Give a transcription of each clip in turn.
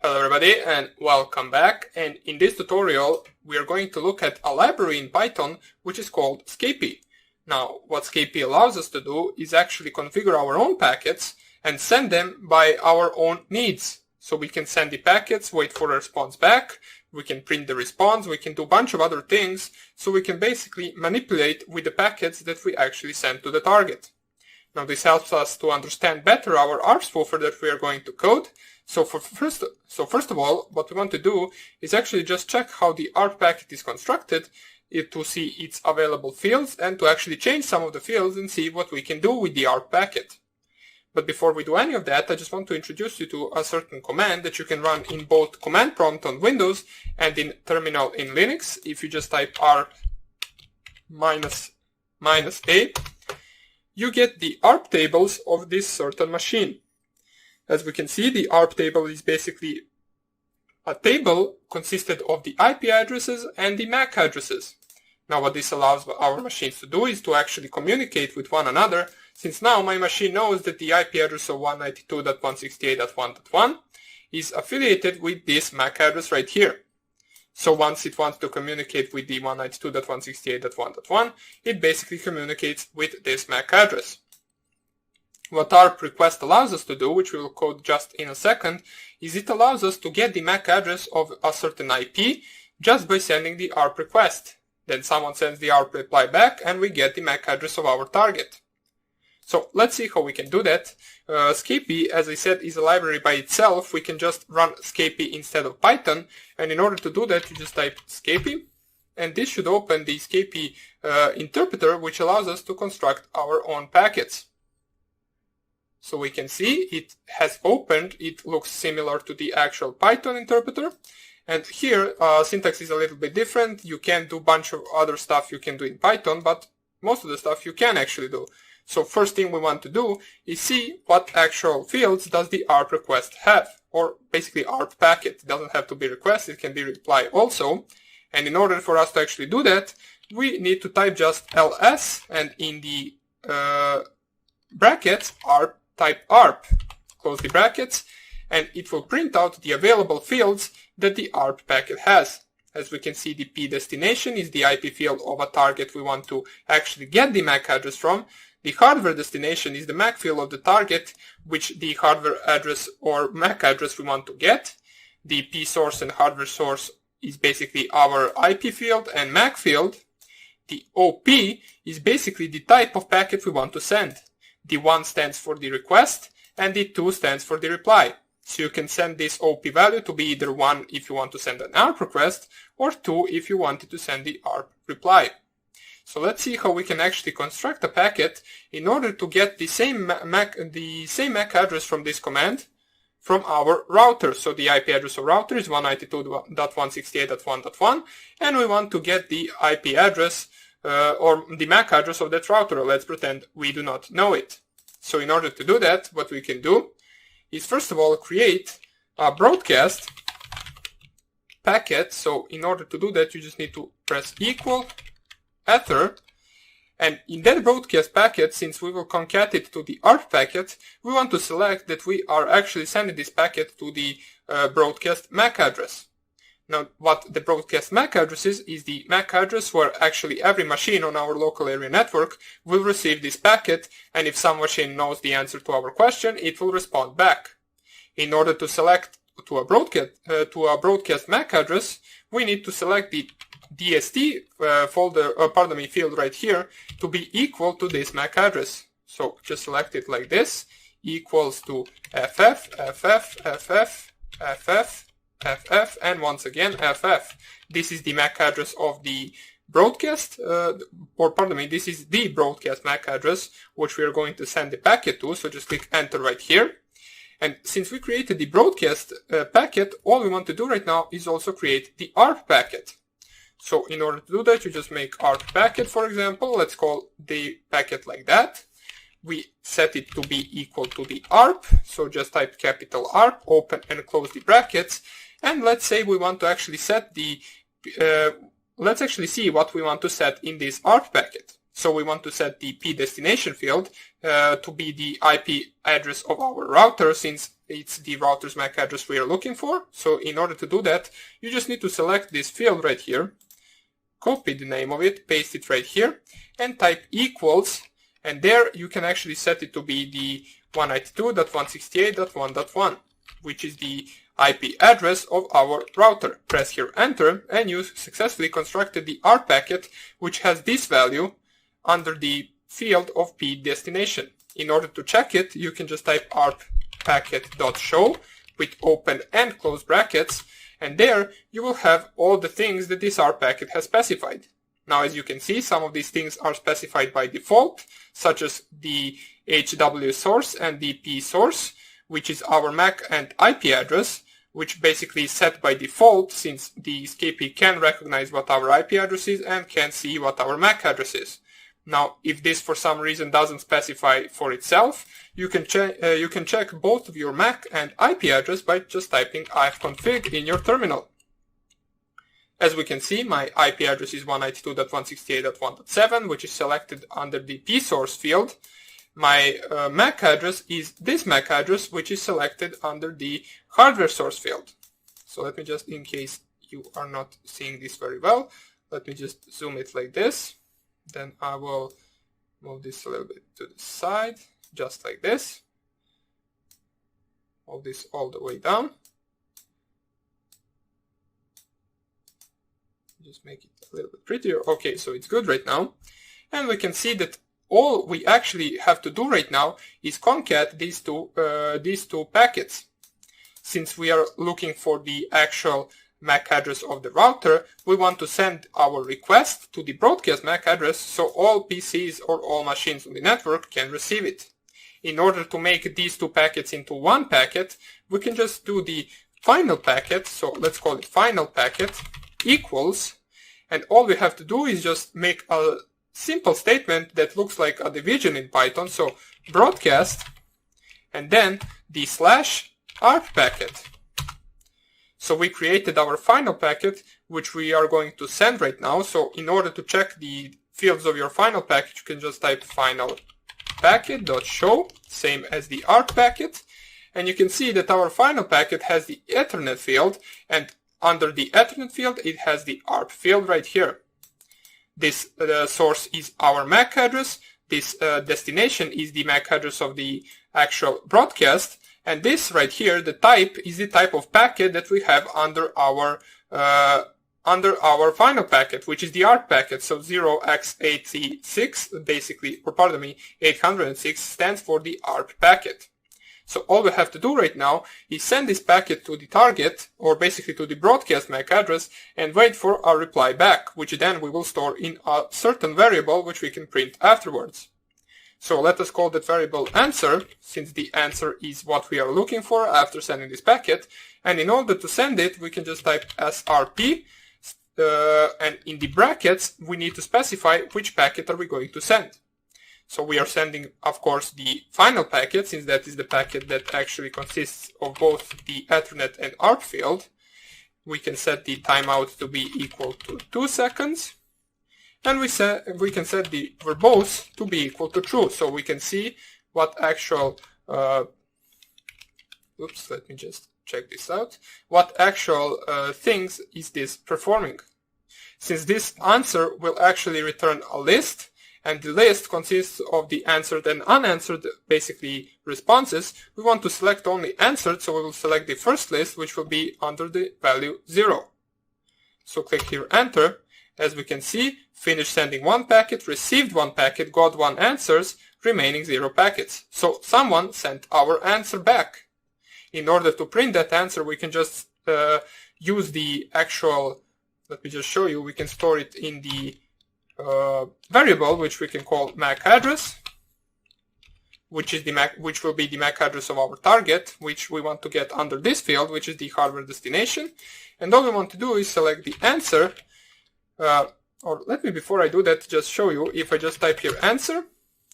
Hello everybody and welcome back, and in this tutorial we are going to look at a library in Python which is called Scapy. Now what Scapy allows us to do is actually configure our own packets and send them by our own needs. So we can send the packets, wait for a response back, we can print the response, we can do a bunch of other things, so we can basically manipulate with the packets that we actually send to the target. Now this helps us to understand better our ARP spoofer that we are going to code. So first of all, what we want to do is actually just check how the ARP packet is constructed to see its available fields and to actually change some of the fields and see what we can do with the ARP packet. But before we do any of that, I just want to introduce you to a certain command that you can run in both command prompt on Windows and in terminal in Linux. If you just type ARP -a, you get the ARP tables of this certain machine. As we can see, the ARP table is basically a table consisted of the IP addresses and the MAC addresses. Now what this allows our machines to do is to actually communicate with one another, since now my machine knows that the IP address of 192.168.1.1 is affiliated with this MAC address right here. So once it wants to communicate with the 192.168.1.1, it basically communicates with this MAC address. What ARP request allows us to do, which we will code just in a second, is it allows us to get the MAC address of a certain IP just by sending the ARP request. Then someone sends the ARP reply back and we get the MAC address of our target. So let's see how we can do that. Scapy, as I said, is a library by itself. We can just run Scapy instead of Python, and in order to do that you just type Scapy, and this should open the Scapy interpreter, which allows us to construct our own packets. So we can see it has opened. It looks similar to the actual Python interpreter. And here syntax is a little bit different. You can do a bunch of other stuff you can do in Python, but most of the stuff you can actually do. So first thing we want to do is see what actual fields does the ARP request have, or basically ARP packet. It doesn't have to be request, it can be reply also. And in order for us to actually do that, we need to type just ls, and in the brackets ARP, type ARP, close the brackets, and it will print out the available fields that the ARP packet has. As we can see, the P destination is the IP field of a target we want to actually get the MAC address from. The hardware destination is the MAC field of the target, which the hardware address or MAC address we want to get. The P source and hardware source is basically our IP field and MAC field. The OP is basically the type of packet we want to send. The 1 stands for the request and the 2 stands for the reply. So you can send this OP value to be either 1 if you want to send an ARP request, or 2 if you wanted to send the ARP reply. So let's see how we can actually construct a packet in order to get the same MAC address from this command from our router. So the IP address of router is 192.168.1.1, and we want to get the IP address or the MAC address of that router. Let's pretend we do not know it. So in order to do that, what we can do is first of all create a broadcast packet. So in order to do that, you just need to press equal ether, and in that broadcast packet, since we will concat it to the ARP packet, we want to select that we are actually sending this packet to the broadcast MAC address. Now what the broadcast MAC address is the MAC address where actually every machine on our local area network will receive this packet, and if some machine knows the answer to our question, it will respond back. In order to select to a broadcast MAC address, we need to select the DST field right here to be equal to this MAC address. So just select it like this, equals to FF, and once again FF. This is the MAC address of the broadcast, this is the broadcast MAC address which we are going to send the packet to. So just click enter right here. And since we created the broadcast packet, all we want to do right now is also create the ARP packet. So in order to do that, you just make ARP packet, for example. Let's call the packet like that. We set it to be equal to the ARP. So just type capital ARP, open and close the brackets. And let's say we want to actually set the, let's actually see what we want to set in this ARP packet. So we want to set the P destination field to be the IP address of our router, since it's the router's MAC address we are looking for. So in order to do that, you just need to select this field right here, copy the name of it, paste it right here, and type equals, and there you can actually set it to be the 192.168.1.1, which is the IP address of our router. Press here enter, and you successfully constructed the ARP packet, which has this value under the field of P destination. In order to check it, you can just type ARP packet.show with open and close brackets, and there you will have all the things that this ARP packet has specified. Now, as you can see, some of these things are specified by default, such as the HW source and the P source, which is our MAC and IP address, which basically is set by default since the escapee can recognize what our IP address is and can see what our MAC address is. Now, if this for some reason doesn't specify for itself, you can check both of your MAC and IP address by just typing ifconfig in your terminal. As we can see, my IP address is 192.168.1.7, which is selected under the P source field. My MAC address is this MAC address, which is selected under the hardware source field. So let me just, in case you are not seeing this very well, let me just zoom it like this. Then I will move this a little bit to the side, just like this. Move this all the way down. Just make it a little bit prettier. Okay, so it's good right now. And we can see that all we actually have to do right now is concat these two packets. Since we are looking for the actual MAC address of the router, we want to send our request to the broadcast MAC address so all PCs or all machines on the network can receive it. In order to make these two packets into one packet, we can just do the final packet, so let's call it final packet, equals, and all we have to do is just make a simple statement that looks like a division in Python, so broadcast, and then the /ARP packet. So we created our final packet, which we are going to send right now. So in order to check the fields of your final packet, you can just type final packet.show, same as the ARP packet. And you can see that our final packet has the Ethernet field, and under the Ethernet field, it has the ARP field right here. This source is our MAC address. This destination is the MAC address of the actual broadcast. And this right here, the type, is the type of packet that we have under our final packet, which is the ARP packet. So 0x86 basically, or pardon me, 806 stands for the ARP packet. So all we have to do right now is send this packet to the target, or basically to the broadcast MAC address, and wait for a reply back, which then we will store in a certain variable which we can print afterwards. So let us call that variable answer, since the answer is what we are looking for after sending this packet. And in order to send it, we can just type srp, and in the brackets, we need to specify which packet are we going to send. So we are sending, of course, the final packet, since that is the packet that actually consists of both the Ethernet and ARP field. We can set the timeout to be equal to 2 seconds. And we can set the verbose to be equal to true. So we can see what actual, oops, let me just check this out. What actual things is this performing? Since this answer will actually return a list, and the list consists of the answered and unanswered, basically, responses, we want to select only answered, so we will select the first list, which will be under the value 0. So click here, enter. As we can see, finished sending 1 packet, received 1 packet, got 1 answers, remaining 0 packets. So someone sent our answer back. In order to print that answer, we can just use the actual, let me just show you, we can store it in the variable, which we can call MAC address, which will be the MAC address of our target, which we want to get under this field, which is the hardware destination. And all we want to do is select the answer, or let me, before I do that, just show you, if I just type here answer,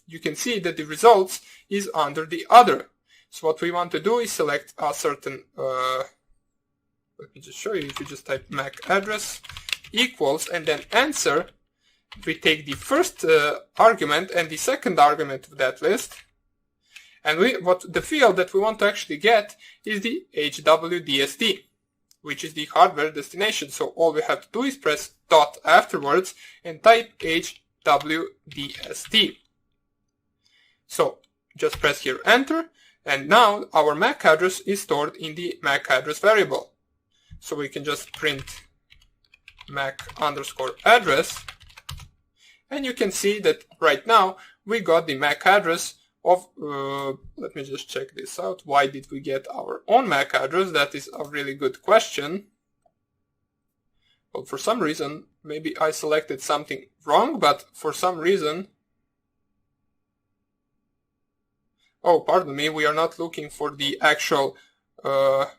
you can see that the results is under the other. So what we want to do is select a certain, let me just show you, if you just type MAC address equals and then answer, we take the first argument and the second argument of that list, And what the field that we want to actually get is the HWDSD, which is the hardware destination. So all we have to do is press dot afterwards and type HWDSD. So just press here enter, and now our MAC address is stored in the MAC address variable. So we can just print MAC_address, and you can see that right now we got the MAC address of, let me just check this out. Why did we get our own MAC address? That is a really good question. Well, for some reason, maybe I selected something wrong, but for some reason, oh, pardon me, we are not looking for the actual, or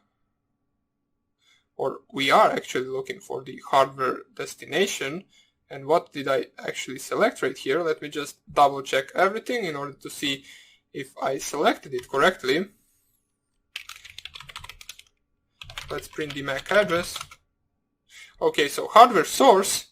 we are actually looking for the hardware destination. And what did I actually select right here? Let me just double check everything in order to see if I selected it correctly. Let's print the MAC address. Okay, so hardware source,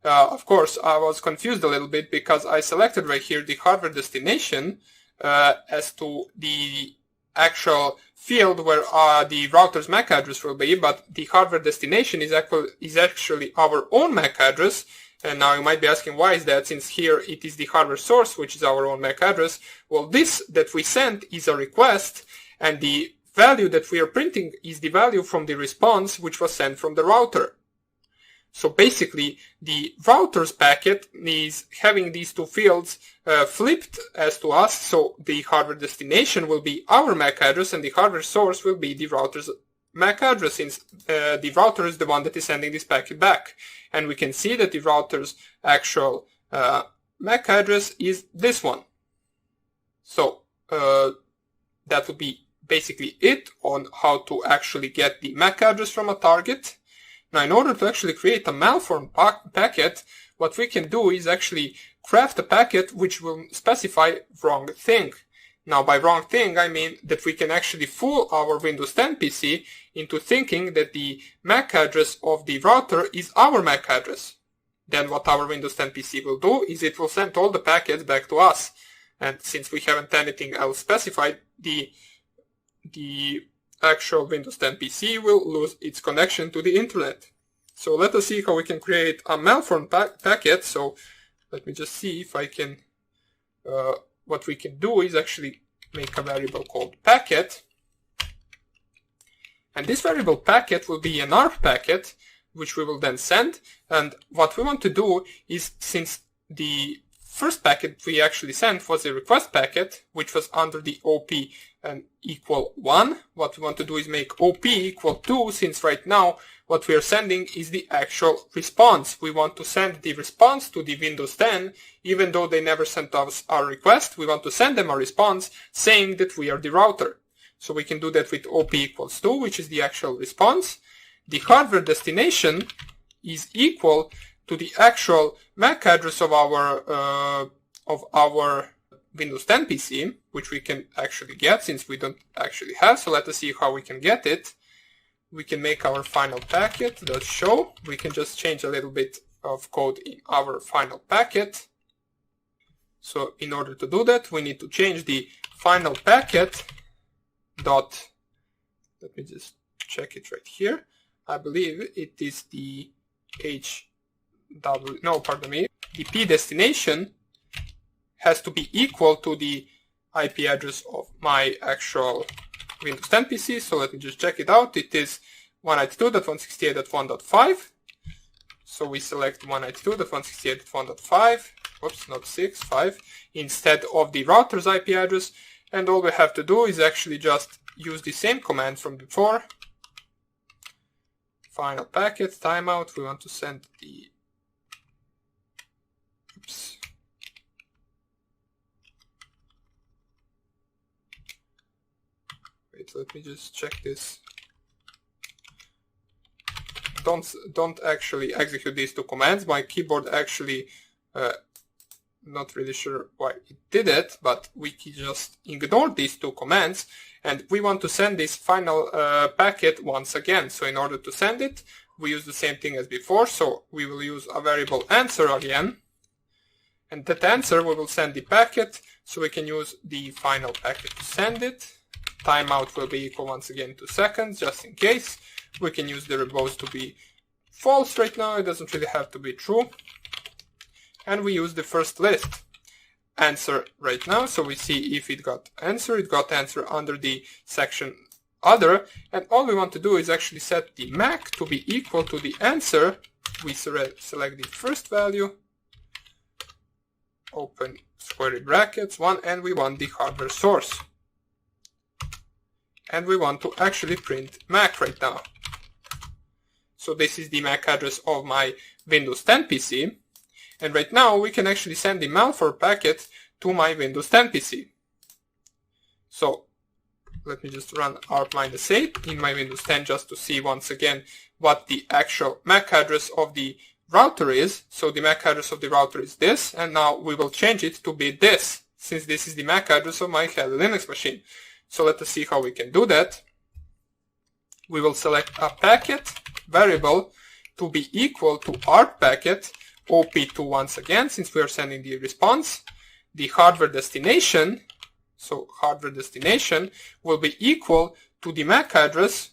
of course, I was confused a little bit because I selected right here the hardware destination as to the actual field where the router's MAC address will be, but the hardware destination is actually our own MAC address. And now you might be asking, why is that, since here it is the hardware source, which is our own MAC address. Well, this that we sent is a request, and the value that we are printing is the value from the response which was sent from the router. So basically, the router's packet is having these two fields flipped as to us, so the hardware destination will be our MAC address and the hardware source will be the router's MAC address, since the router is the one that is sending this packet back. And we can see that the router's actual MAC address is this one. So that would be basically it on how to actually get the MAC address from a target. Now, in order to actually create a malformed packet, what we can do is actually craft a packet which will specify wrong thing. Now, by wrong thing, I mean that we can actually fool our Windows 10 PC into thinking that the MAC address of the router is our MAC address. Then what our Windows 10 PC will do is it will send all the packets back to us. And since we haven't anything else specified, the actual Windows 10 PC will lose its connection to the internet. So let us see how we can create a malformed packet. So let me just see if I can... what we can do is actually make a variable called packet. And this variable packet will be an ARP packet, which we will then send. And what we want to do is, since the first packet we actually sent was a request packet, which was under the OP and equal 1, what we want to do is make OP equal 2, since right now what we are sending is the actual response. We want to send the response to the Windows 10, even though they never sent us our request. We want to send them a response saying that we are the router. So we can do that with OP equals 2, which is the actual response. The hardware destination is equal to the actual MAC address of our Windows 10 PC, which we can actually get since we don't actually have. So let us see how we can get it. We can make our final packet.show. We can just change a little bit of code in our final packet. So in order to do that, we need to change the final packet dot, let me just check it right here. I believe it is the the P destination has to be equal to the IP address of my actual Windows 10 PC. So let me just check it out. It is 192.168.1.5. So we select 192.168.1.5. Whoops, not 6, 5, instead of the router's IP address. And all we have to do is actually just use the same command from before. Final packet, timeout. We want to send the... Oops. Wait, let me just check this. Don't actually execute these two commands. My keyboard actually... not really sure why it did it, but we can just ignore these two commands, and we want to send this final packet once again. So in order to send it, we use the same thing as before. So we will use a variable answer again, And that answer, we will send the packet, so we can use the final packet to send it. Timeout will be equal once again 2 seconds, just in case. We can use the verbose to be false right now, it doesn't really have to be true. And we use the first list answer right now, so we see if it got answer. It got answer under the section other, and all we want to do is actually set the MAC to be equal to the answer. We select the first value, open square brackets 1, and we want the hardware source. And we want to actually print MAC right now. So this is the MAC address of my Windows 10 PC. And right now we can actually send the malware packet to my Windows 10 PC. So let me just run ARP-8 in my Windows 10 just to see once again what the actual MAC address of the router is. So the MAC address of the router is this, and now we will change it to be this, since this is the MAC address of my Kali Linux machine. So let us see how we can do that. We will select a packet variable to be equal to ARP packet OP2 once again, since we are sending the response. The hardware destination, so hardware destination will be equal to the MAC address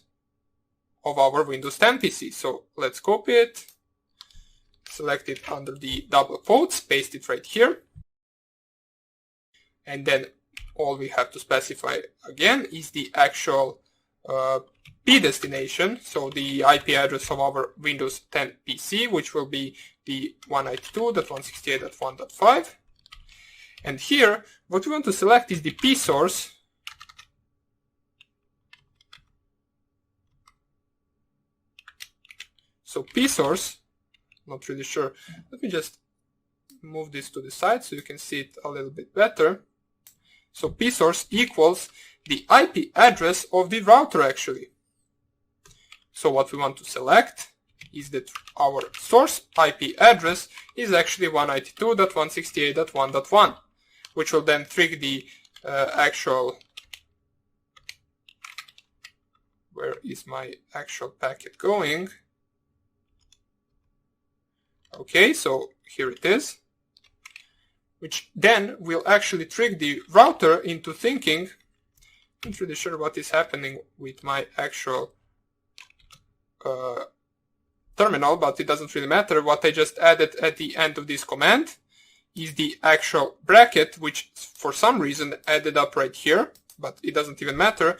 of our Windows 10 PC. So let's copy it, select it under the double quotes, paste it right here. And then all we have to specify again is the actual P destination, so the IP address of our Windows 10 PC, which will be the 192.168.1.5. And here, what we want to select is the P source. So P source, not really sure. Let me just move this to the side so you can see it a little bit better. So P source equals the IP address of the router actually. So what we want to select is that our source IP address is actually 192.168.1.1, which will then trigger the actual, where is my actual packet going? Okay, so here it is, which then will actually trick the router into thinking, I'm not really sure what is happening with my actual terminal, but it doesn't really matter. What I just added at the end of this command is the actual bracket, which for some reason added up right here, but it doesn't even matter.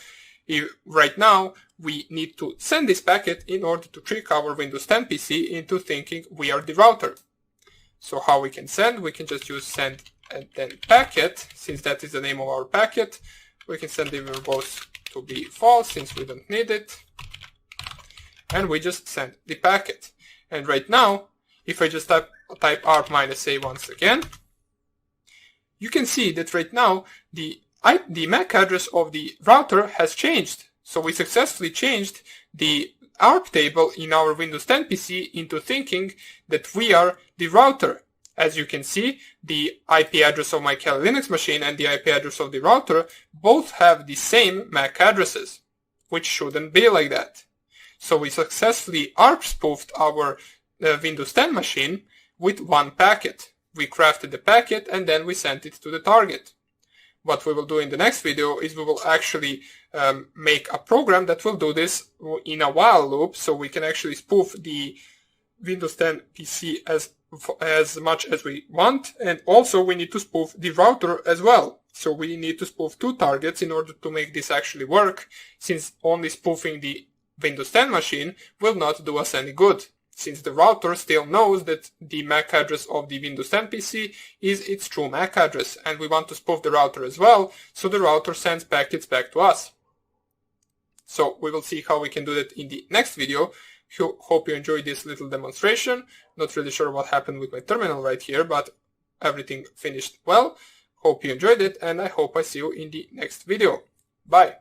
Right now, we need to send this packet in order to trick our Windows 10 PC into thinking we are the router. So how we can send? We can just use send and then packet, since that is the name of our packet. We can send the verbose to be false, since we don't need it. And we just send the packet. And right now, if I just type ARP-A once again, you can see that right now the MAC address of the router has changed. So we successfully changed the ARP table in our Windows 10 PC into thinking that we are the router. As you can see, the IP address of my Kali Linux machine and the IP address of the router both have the same MAC addresses, which shouldn't be like that. So we successfully ARP spoofed our Windows 10 machine with one packet. We crafted the packet and then we sent it to the target. What we will do in the next video is we will actually make a program that will do this in a while loop, so we can actually spoof the Windows 10 PC as much as we want, and also we need to spoof the router as well. So we need to spoof two targets in order to make this actually work, since only spoofing the Windows 10 machine will not do us any good, since the router still knows that the MAC address of the Windows 10 PC is its true MAC address, and we want to spoof the router as well, so the router sends packets back to us. So we will see how we can do that in the next video. Hope you enjoyed this little demonstration. Not really sure what happened with my terminal right here, but everything finished well. Hope you enjoyed it, and I hope I see you in the next video. Bye!